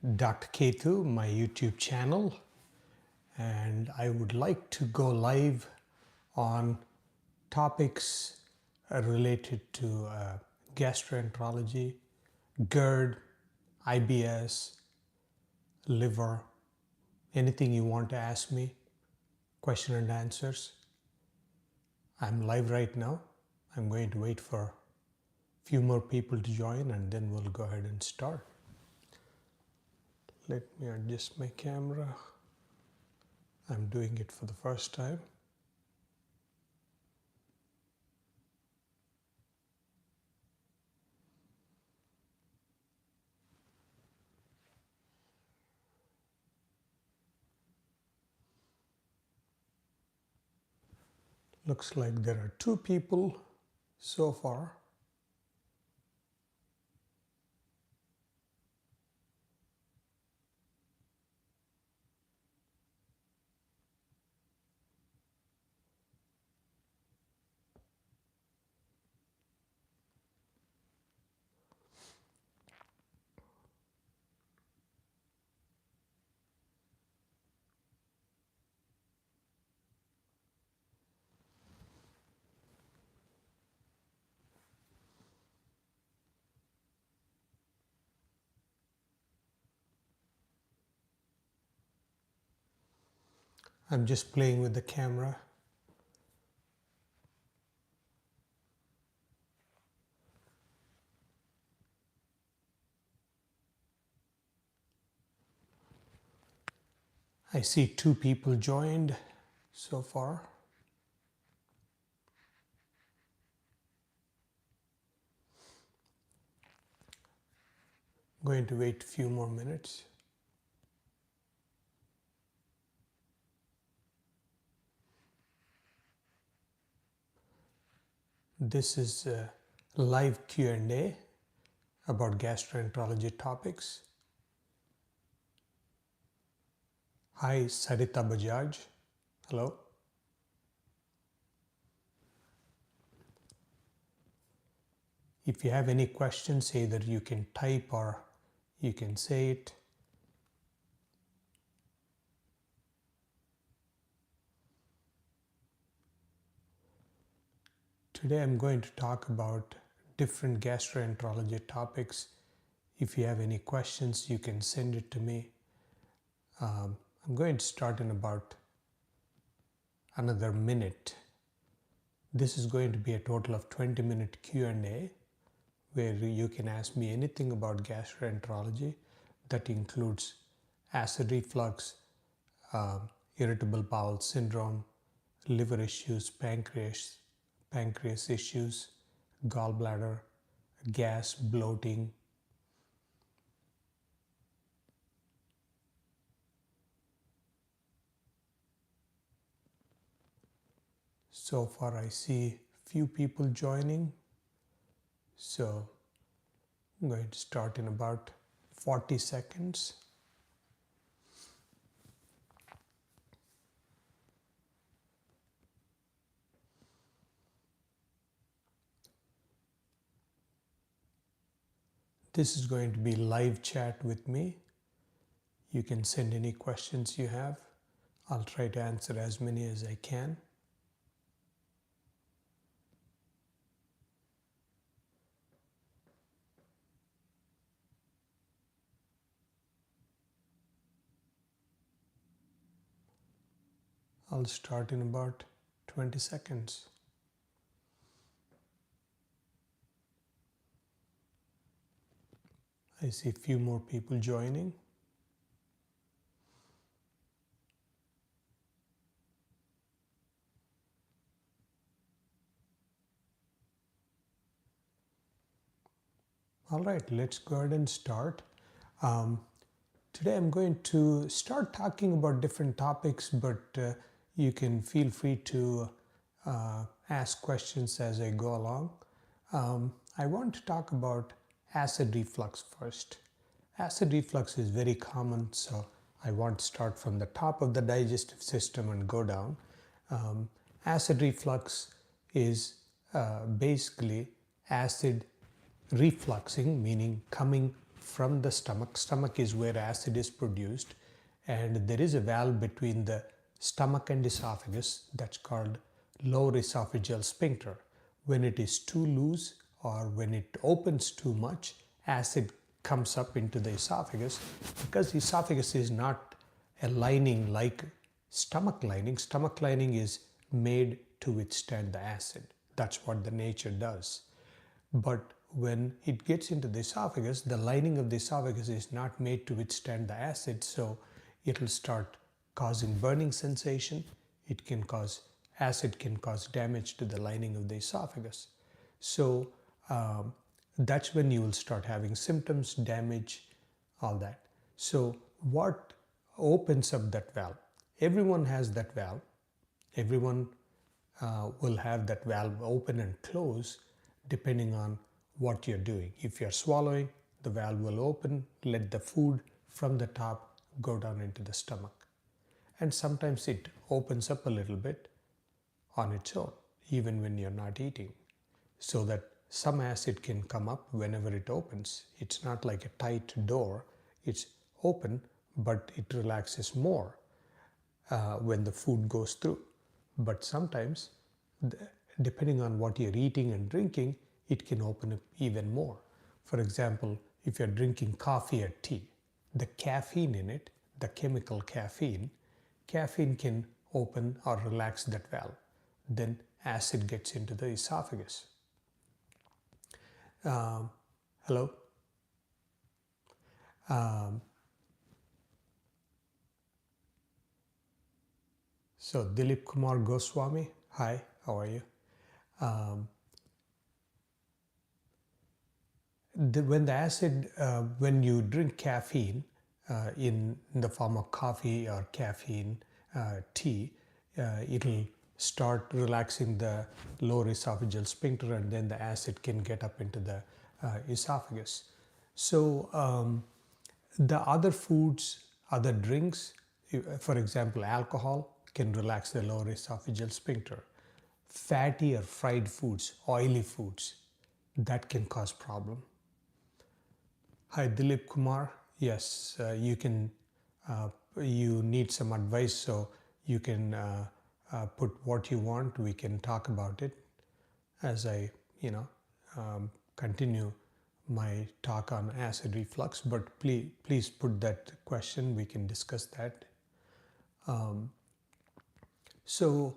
Dr. Kethu, my YouTube channel, and I would like to go live on topics related to gastroenterology, GERD, IBS, liver, anything you want to ask me, question and answers. I'm live right now. I'm going to wait for a few more people to join and then we'll go ahead and start. Let me adjust my camera. I'm doing it for the first time. Looks like there are 2 people so far. I'm just playing with the camera. I see 2 people joined so far. I'm going to wait a few more minutes. This is a live Q&A about gastroenterology topics. Hi, Sarita Bajaj. Hello. If you have any questions, either you can type or you can say it. Today I'm going to talk about different gastroenterology topics. If you have any questions, you can send it to me. I'm going to start in about another minute. This is going to be a total of 20-minute Q&A where you can ask me anything about gastroenterology. That includes acid reflux, irritable bowel syndrome, liver issues, pancreas issues, gallbladder, gas, bloating. So far I see few people joining. So I'm going to start in about 40 seconds. This is going to be live chat with me. You can send any questions you have. I'll try to answer as many as I can. I'll start in about 20 seconds. I see a few more people joining. All right, let's go ahead and start. Today I'm going to start talking about different topics, but you can feel free to ask questions as I go along. I want to talk about acid reflux first. Acid reflux is very common, so I want to start from the top of the digestive system and go down. Acid reflux is basically acid refluxing, meaning coming from the stomach. Stomach is where acid is produced, and there is a valve between the stomach and esophagus that's called lower esophageal sphincter. When it is too loose or when it opens too much, acid comes up into the esophagus. Because esophagus is not a lining like stomach lining. Stomach lining is made to withstand the acid. That's what the nature does. But when it gets into the esophagus, the lining of the esophagus is not made to withstand the acid, so it will start causing burning sensation. Acid can cause damage to the lining of the esophagus. So that's when you will start having symptoms, damage, all that. So what opens up that valve? Everyone has that valve. Everyone will have that valve open and close depending on what you're doing. If you're swallowing, the valve will open, let the food from the top go down into the stomach. And sometimes it opens up a little bit on its own, even when you're not eating, so that some acid can come up whenever it opens. It's not like a tight door. It's open, but it relaxes more when the food goes through. But sometimes, depending on what you're eating and drinking, it can open up even more. For example, if you're drinking coffee or tea, the caffeine in it, the chemical caffeine can open or relax that valve. Then acid gets into the esophagus. Hello? So Dilip Kumar Goswami, hi, how are you? When you drink caffeine in the form of coffee or caffeine tea, it'll start relaxing the lower esophageal sphincter, and then the acid can get up into the esophagus. So the other foods, other drinks, for example, alcohol can relax the lower esophageal sphincter. Fatty or fried foods, oily foods, that can cause problem. Hi, Dilip Kumar. Yes, you can. You need some advice, so you can put what you want. We can talk about it as I, continue my talk on acid reflux. But please put that question. We can discuss that. So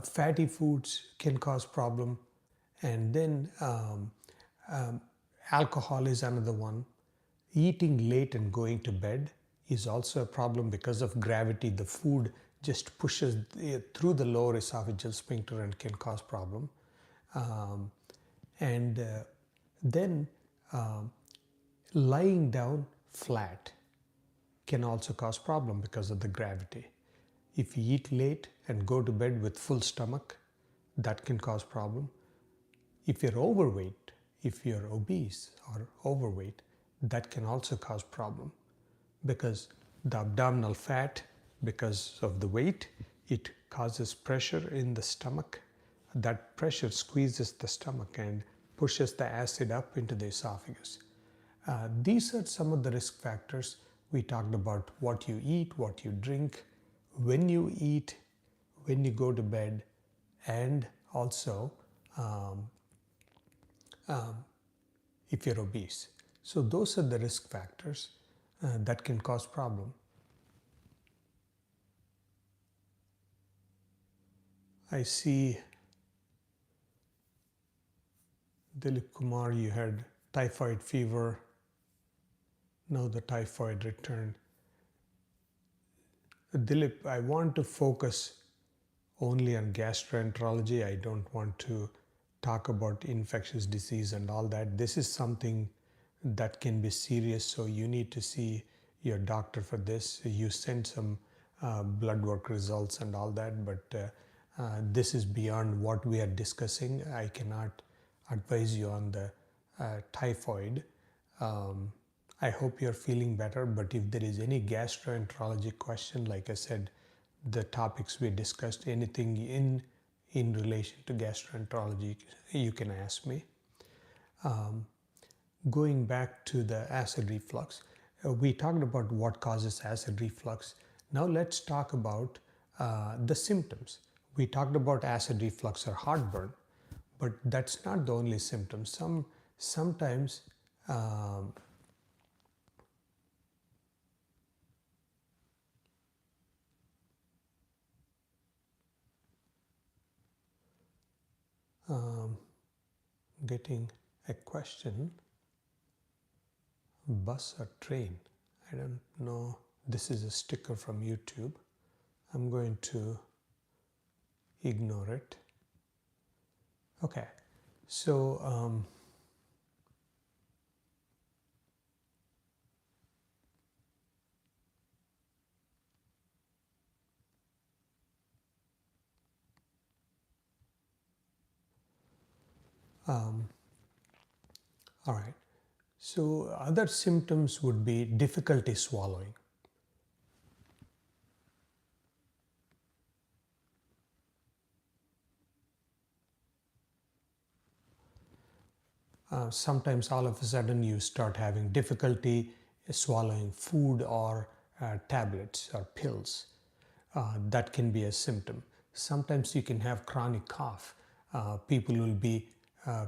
fatty foods can cause problem, and then alcohol is another one. Eating late and going to bed is also a problem because of gravity. The food just pushes through the lower esophageal sphincter and can cause problem. Then lying down flat can also cause problem because of the gravity. If you eat late and go to bed with full stomach, that can cause problem. If you're overweight, if you're obese or overweight, that can also cause problem because the abdominal fat, because of the weight, it causes pressure in the stomach. That pressure squeezes the stomach and pushes the acid up into the esophagus. These are some of the risk factors. We talked about what you eat, what you drink, when you eat, when you go to bed, and also if you're obese. So those are the risk factors that can cause problem. I see Dilip Kumar, you had typhoid fever. Now the typhoid returned. Dilip, I want to focus only on gastroenterology. I don't want to talk about infectious disease and all that. This is something that can be serious, so you need to see your doctor for this. You send some blood work results and all that, but this is beyond what we are discussing. I cannot advise you on the typhoid. I hope you're feeling better, but if there is any gastroenterology question, like I said, the topics we discussed, anything in relation to gastroenterology, you can ask me. going back to the acid reflux, we talked about what causes acid reflux. Now let's talk about the symptoms. We talked about acid reflux or heartburn, but that's not the only symptom. Sometimes getting a question, bus or train. I don't know. This is a sticker from YouTube. I'm going to ignore it. Okay, so all right. So other symptoms would be difficulty swallowing. Sometimes all of a sudden you start having difficulty swallowing food or tablets or pills. That can be a symptom. Sometimes you can have chronic cough. People will be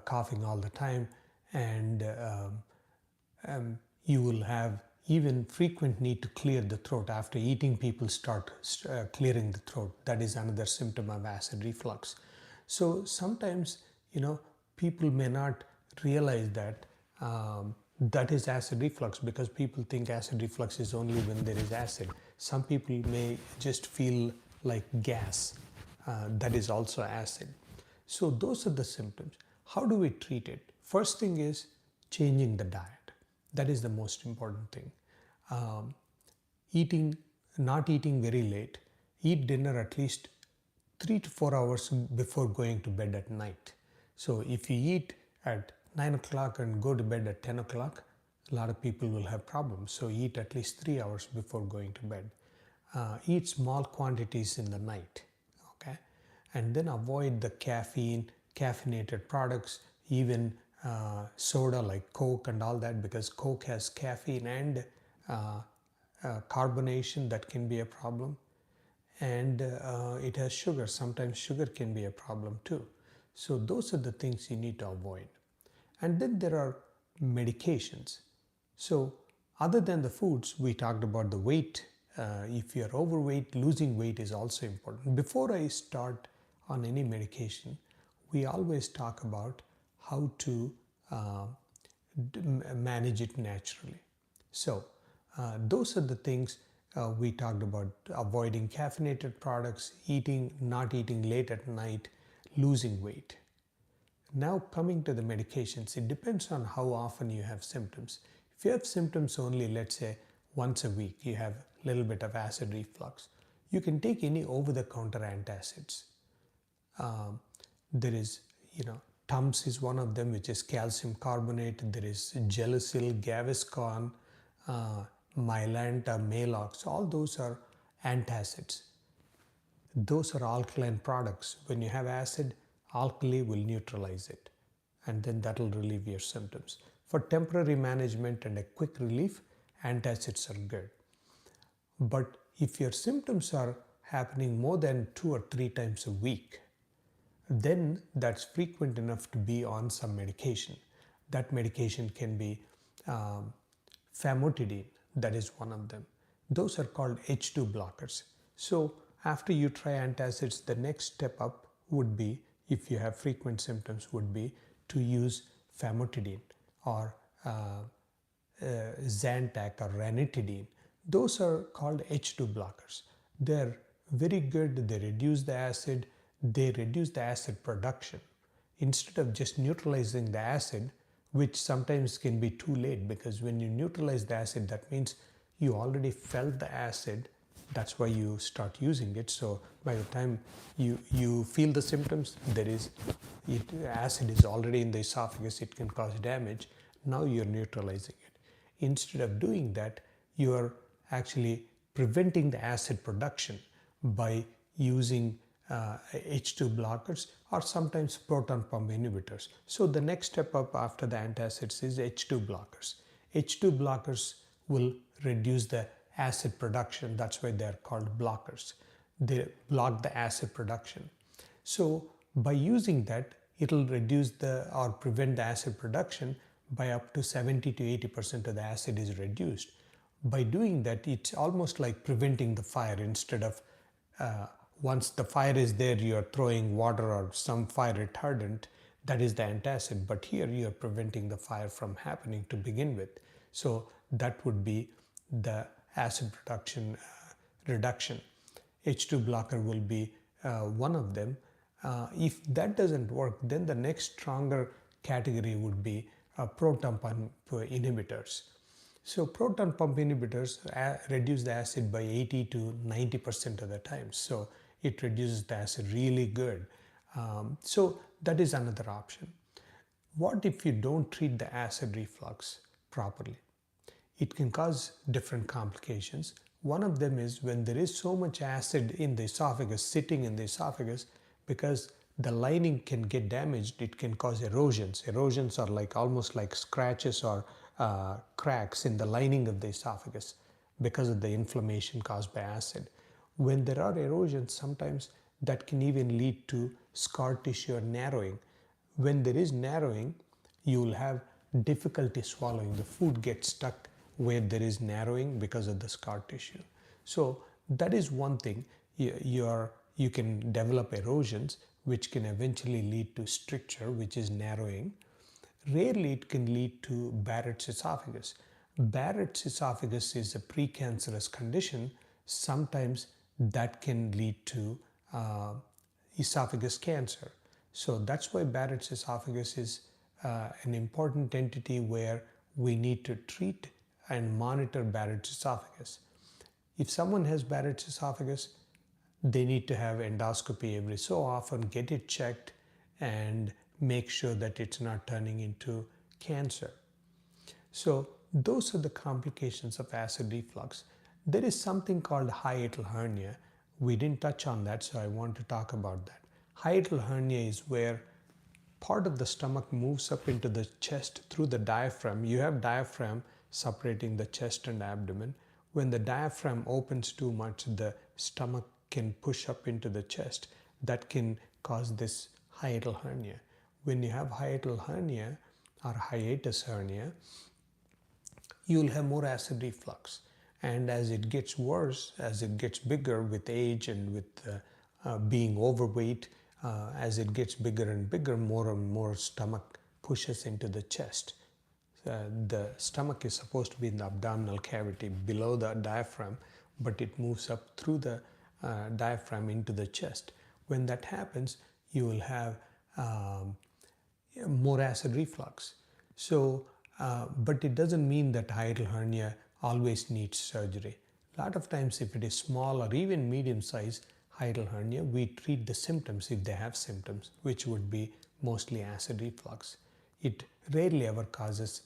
coughing all the time, and you will have even frequent need to clear the throat. After eating, people start clearing the throat. That is another symptom of acid reflux. So sometimes, people may not realize that that is acid reflux, because people think acid reflux is only when there is acid. Some people may just feel like gas. That is also acid. So those are the symptoms. How do we treat it? First thing is changing the diet. That is the most important thing. Not eating very late. Eat dinner at least 3 to 4 hours before going to bed at night. So if you eat at 9 o'clock and go to bed at 10 o'clock, a lot of people will have problems. So eat at least 3 hours before going to bed. Eat small quantities in the night, okay? And then avoid the caffeinated products, even soda like Coke and all that, because Coke has caffeine and carbonation that can be a problem. And it has sugar. Sometimes sugar can be a problem too. So those are the things you need to avoid. And then there are medications. So other than the foods, we talked about the weight. If you're overweight, losing weight is also important. Before I start on any medication, we always talk about how to manage it naturally. So those are the things we talked about: avoiding caffeinated products, not eating late at night, losing weight. Now coming to the medications, it depends on how often you have symptoms. If you have symptoms only, let's say once a week, you have a little bit of acid reflux, you can take any over-the-counter antacids. There is, Tums is one of them, which is calcium carbonate. There is Gelisil, Gaviscon, Mylanta, Maalox. All those are antacids. Those are alkaline products. When you have acid, alkali will neutralize it, and then that will relieve your symptoms. For temporary management and a quick relief, antacids are good. But if your symptoms are happening more than 2 or 3 times a week, then that's frequent enough to be on some medication. That medication can be famotidine. That is one of them. Those are called H2 blockers. So after you try antacids, the next step up would be, if you have frequent symptoms, would be to use famotidine or Zantac or ranitidine. Those are called H2 blockers. They're very good. They reduce the acid. They reduce the acid production. Instead of just neutralizing the acid, which sometimes can be too late, because when you neutralize the acid, that means you already felt the acid. That's why you start using it. So by the time you feel the symptoms, acid is already in the esophagus. It can cause damage. Now you're neutralizing it. Instead of doing that, you're actually preventing the acid production by using H2 blockers or sometimes proton pump inhibitors. So the next step up after the antacids is H2 blockers. H2 blockers will reduce the acid production. That's why they're called blockers. They block the acid production. So by using that, it'll reduce or prevent the acid production by up to 70 to 80% of the acid is reduced. By doing that, it's almost like preventing the fire instead of once the fire is there, you're throwing water or some fire retardant, that is the antacid. But here you're preventing the fire from happening to begin with. So that would be the acid production reduction. H2 blocker will be one of them. If that doesn't work, then the next stronger category would be proton pump inhibitors. So proton pump inhibitors reduce the acid by 80 to 90% of the time. So it reduces the acid really good. So that is another option. What if you don't treat the acid reflux properly? It can cause different complications. One of them is when there is so much acid in the esophagus, sitting in the esophagus, because the lining can get damaged, it can cause erosions. Erosions are almost like scratches or cracks in the lining of the esophagus because of the inflammation caused by acid. When there are erosions, sometimes that can even lead to scar tissue or narrowing. When there is narrowing, you will have difficulty swallowing. The food gets stuck where there is narrowing because of the scar tissue. So that is one thing. You can develop erosions, which can eventually lead to stricture, which is narrowing. Rarely it can lead to Barrett's esophagus. Barrett's esophagus is a precancerous condition. Sometimes that can lead to esophagus cancer. So that's why Barrett's esophagus is an important entity where we need to treat and monitor Barrett's esophagus. If someone has Barrett's esophagus, they need to have endoscopy every so often, get it checked, and make sure that it's not turning into cancer. So those are the complications of acid reflux. There is something called hiatal hernia. We didn't touch on that, so I want to talk about that. Hiatal hernia is where part of the stomach moves up into the chest through the diaphragm. You have diaphragm separating the chest and abdomen. When the diaphragm opens too much, the stomach can push up into the chest. That can cause this hiatal hernia. When you have hiatal hernia or hiatus hernia, you will have more acid reflux. And as it gets worse, as it gets bigger with age and with being overweight, as it gets bigger and bigger, more and more stomach pushes into the chest. The stomach is supposed to be in the abdominal cavity below the diaphragm, but it moves up through the diaphragm into the chest. When that happens, you will have more acid reflux. So, but it doesn't mean that hiatal hernia always needs surgery. A lot of times, if it is small or even medium size hiatal hernia, we treat the symptoms if they have symptoms, which would be mostly acid reflux. It rarely ever causes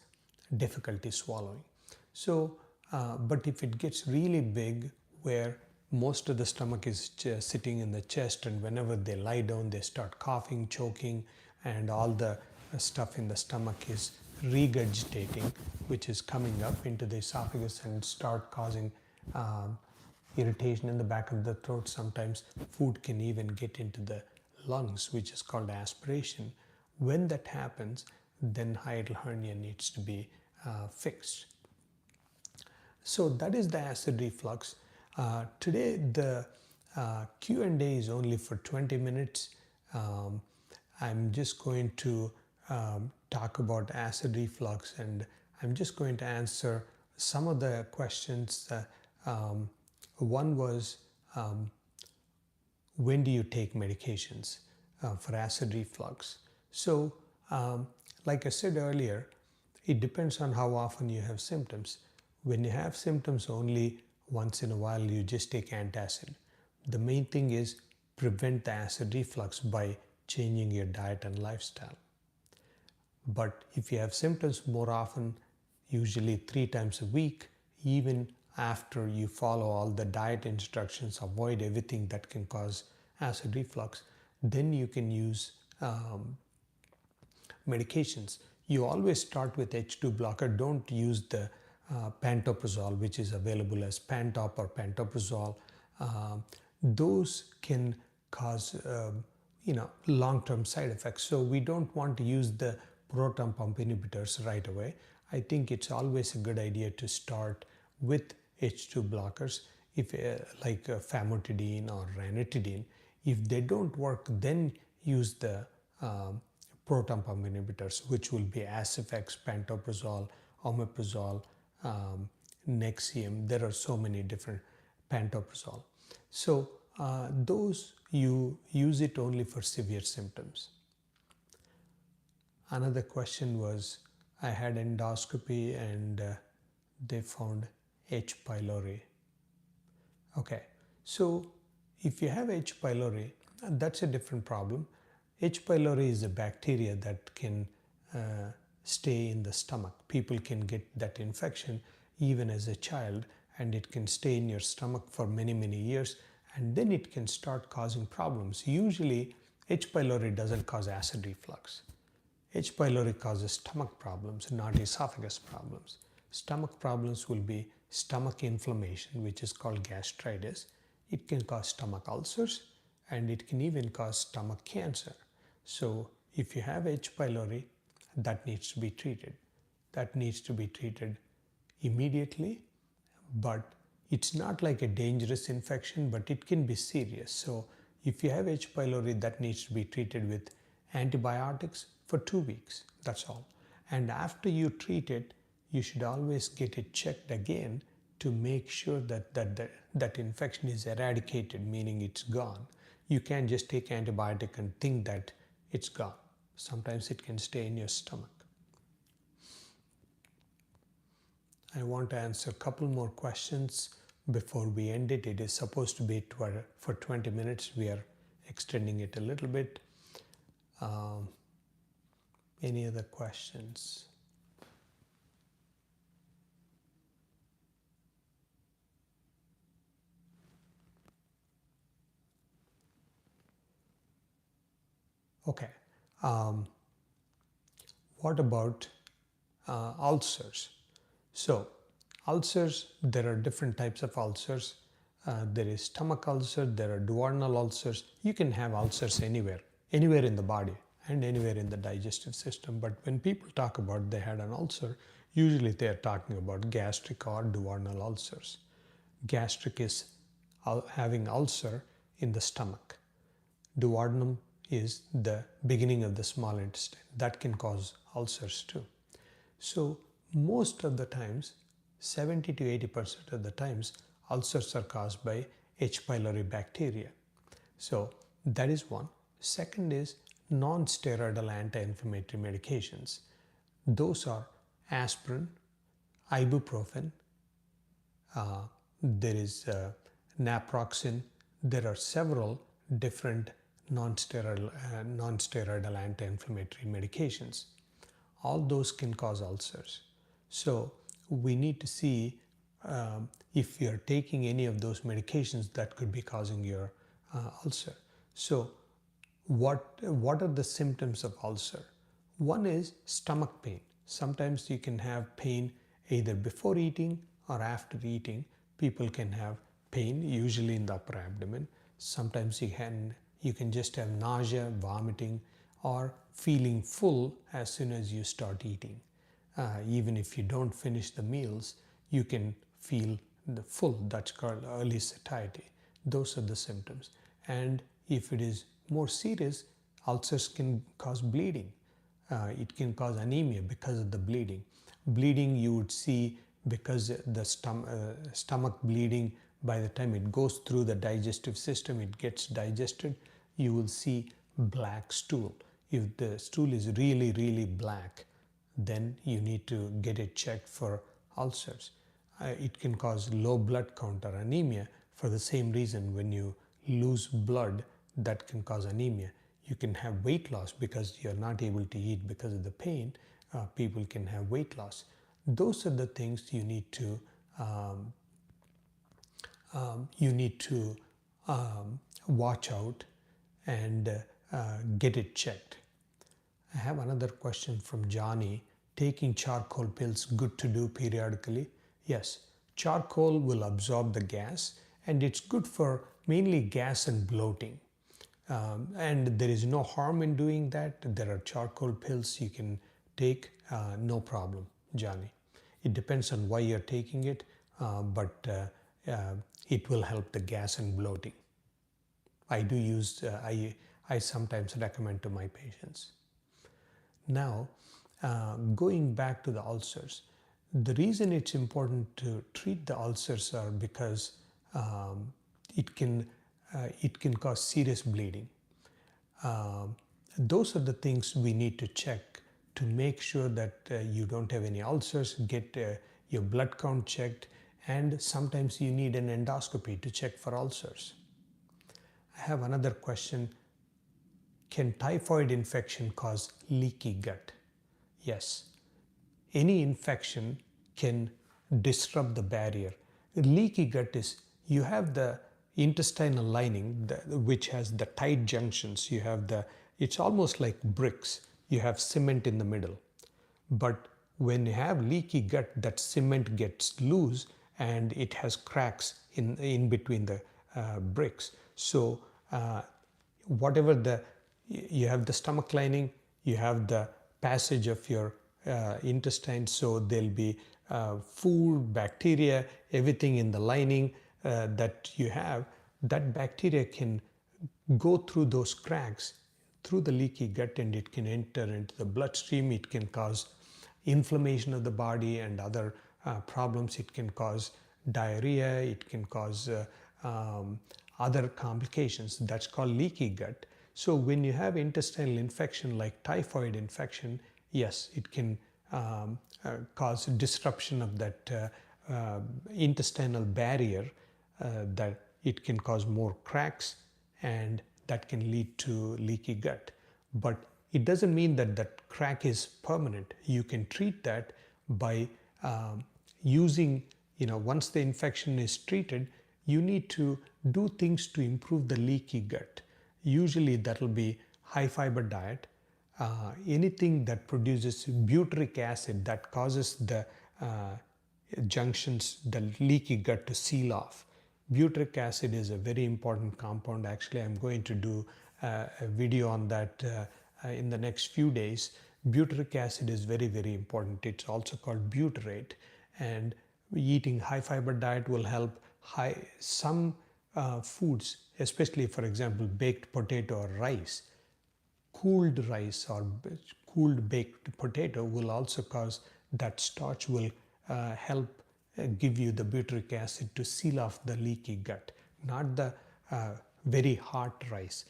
difficulty swallowing. So, but if it gets really big, where most of the stomach is sitting in the chest, and whenever they lie down, they start coughing, choking, and all the stuff in the stomach is regurgitating, which is coming up into the esophagus and start causing irritation in the back of the throat. Sometimes food can even get into the lungs, which is called aspiration. When that happens, then hiatal hernia needs to be fixed. So that is the acid reflux. Today the Q&A is only for 20 minutes. I'm just going to talk about acid reflux, and I'm just going to answer some of the questions. One was, when do you take medications for acid reflux? So, like I said earlier, it depends on how often you have symptoms. When you have symptoms, only once in a while you just take antacid. The main thing is prevent the acid reflux by changing your diet and lifestyle. But if you have symptoms more often, usually 3 times a week, even after you follow all the diet instructions, avoid everything that can cause acid reflux, then you can use medications. You always start with H2 blocker. Don't use the pantoprazole, which is available as Pantop or pantoprazole. Those can cause long-term side effects. So we don't want to use the proton pump inhibitors right away. I think it's always a good idea to start with H2 blockers, if like famotidine or ranitidine. If they don't work, then use the proton pump inhibitors, which will be Acifex, pantoprazole, omeprazole, Nexium. There are so many different pantoprazole. So those you use it only for severe symptoms. Another question was, I had endoscopy and they found H. pylori. Okay, so if you have H. pylori, that's a different problem. H. pylori is a bacteria that can stay in the stomach. People can get that infection even as a child, and it can stay in your stomach for many, many years, and then it can start causing problems. Usually, H. pylori doesn't cause acid reflux. H. pylori causes stomach problems, not esophagus problems. Stomach problems will be stomach inflammation, which is called gastritis. It can cause stomach ulcers, and it can even cause stomach cancer. So if you have H. pylori, that needs to be treated. That needs to be treated immediately, but it's not like a dangerous infection, but it can be serious. So if you have H. pylori, that needs to be treated with antibiotics for 2 weeks. That's all. And after you treat it, you should always get it checked again to make sure that infection is eradicated, meaning it's gone. You can't just take antibiotic and think that it's gone. Sometimes it can stay in your stomach. I want to answer a couple more questions before we end it. It is supposed to be for 20 minutes. We are extending it a little bit. Any other questions? Okay. What about ulcers? So ulcers, there are different types of ulcers. There is stomach ulcer, there are duodenal ulcers. You can have ulcers anywhere in the body and anywhere in the digestive system. But when people talk about they had an ulcer, usually they are talking about gastric or duodenal ulcers. Gastric is having ulcer in the stomach. Duodenum is the beginning of the small intestine. That can cause ulcers too. So most of the times, 70 to 80% of the times, ulcers are caused by H. pylori bacteria. So that is one. Second is non-steroidal anti-inflammatory medications. Those are aspirin, ibuprofen, there is naproxen. There are several different non-steroidal anti-inflammatory medications. All those can cause ulcers. So we need to see if you're taking any of those medications that could be causing your ulcer. So what are the symptoms of ulcer? One is stomach pain. Sometimes you can have pain either before eating or after eating. People can have pain, usually in the upper abdomen. Sometimes you can just have nausea, vomiting, or feeling full as soon as you start eating. Even if you don't finish the meals, you can feel the full. That's called early satiety. Those are the symptoms. And if it is more serious, ulcers can cause bleeding. It can cause anemia because of the bleeding. Bleeding you would see because the stomach bleeding, by the time it goes through the digestive system, it gets digested, you will see black stool. If the stool is really, really black, then you need to get it checked for ulcers. It can cause low blood count or anemia for the same reason. When you lose blood, that can cause anemia. You can have weight loss because you're not able to eat because of the pain. People can have weight loss. Those are the things you need to watch out and get it checked. I have another question from Johnny. Taking charcoal pills good to do periodically? Yes, charcoal will absorb the gas and it's good for mainly gas and bloating. And there is no harm in doing that. There are charcoal pills you can take, no problem, Johnny. It depends on why you're taking it, but it will help the gas and bloating. I do use, I sometimes recommend to my patients. Now, going back to the ulcers, the reason it's important to treat the ulcers are because it can cause serious bleeding. Those are the things we need to check to make sure that you don't have any ulcers. Get your blood count checked, and sometimes you need an endoscopy to check for ulcers. I have another question. Can typhoid infection cause leaky gut? Yes. Any infection can disrupt the barrier. Leaky gut is, you have the intestinal lining which has the tight junctions. You have it's almost like bricks. You have cement in the middle. But when you have leaky gut, that cement gets loose and it has cracks in between the bricks. So whatever you have the stomach lining, you have the passage of your intestine, so there'll be food, bacteria, everything in the lining that you have. That bacteria can go through those cracks through the leaky gut and it can enter into the bloodstream. It can cause inflammation of the body and other problems. It can cause diarrhea, it can cause other complications. That's called leaky gut. So when you have intestinal infection like typhoid infection, yes, it can cause disruption of that intestinal barrier, that it can cause more cracks and that can lead to leaky gut. But it doesn't mean that that crack is permanent. You can treat that by using, once the infection is treated, you need to do things to improve the leaky gut. Usually that will be high fiber diet, anything that produces butyric acid that causes the junctions, the leaky gut to seal off. Butyric acid is a very important compound. Actually, I'm going to do a video on that in the next few days. Butyric acid is very, very important. It's also called butyrate, and eating high fiber diet will help. Some foods, especially for example baked potato or rice, cooled rice or cooled baked potato will also cause that starch will help give you the butyric acid to seal off the leaky gut. Not the very hot rice.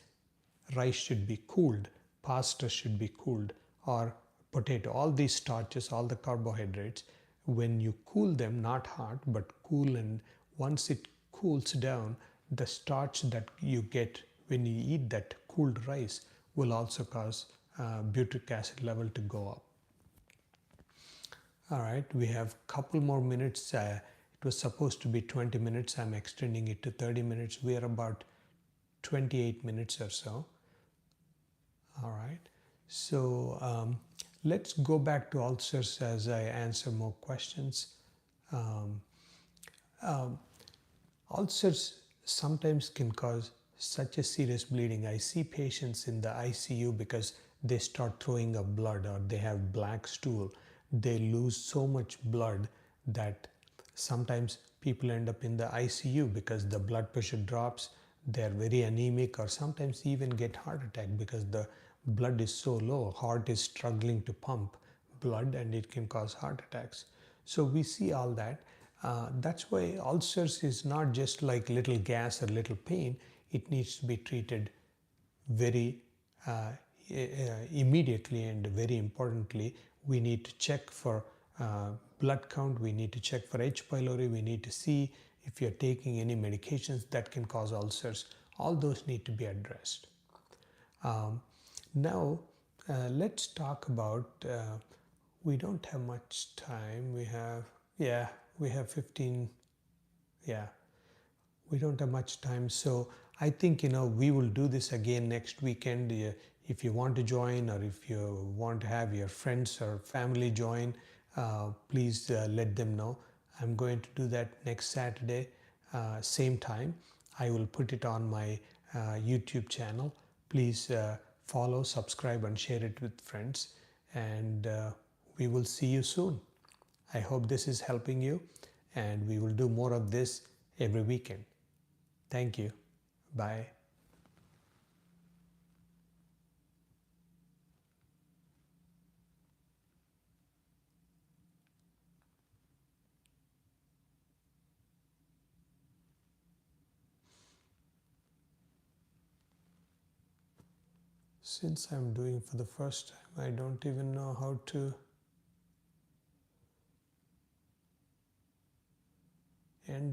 Rice should be cooled, pasta should be cooled, or potato. All these starches, all the carbohydrates, when you cool them, not hot but cool, and once it cools down, the starch that you get when you eat that cooled rice will also cause butyric acid level to go up. All right, we have a couple more minutes. It was supposed to be 20 minutes. I'm extending it to 30 minutes. We are about 28 minutes or so. All right, so let's go back to ulcers as I answer more questions. Ulcers sometimes can cause such a serious bleeding. I see patients in the ICU because they start throwing up blood or they have black stool. They lose so much blood that sometimes people end up in the ICU because the blood pressure drops, they're very anemic, or sometimes even get heart attack because the blood is so low. Heart is struggling to pump blood and it can cause heart attacks. So we see all that. That's why ulcers is not just like little gas or little pain. It needs to be treated very immediately, and very importantly, we need to check for blood count, we need to check for H. pylori, we need to see if you're taking any medications that can cause ulcers. All those need to be addressed. Now, let's talk about, we don't have much time. We have 15, we don't have much time. So I think we will do this again next weekend. If you want to join, or if you want to have your friends or family join, please let them know. I'm going to do that next Saturday, same time. I will put it on my YouTube channel. Please follow, subscribe, and share it with friends. And we will see you soon. I hope this is helping you, and we will do more of this every weekend. Thank you. Bye. Since I'm doing for the first time, I don't even know how to end this.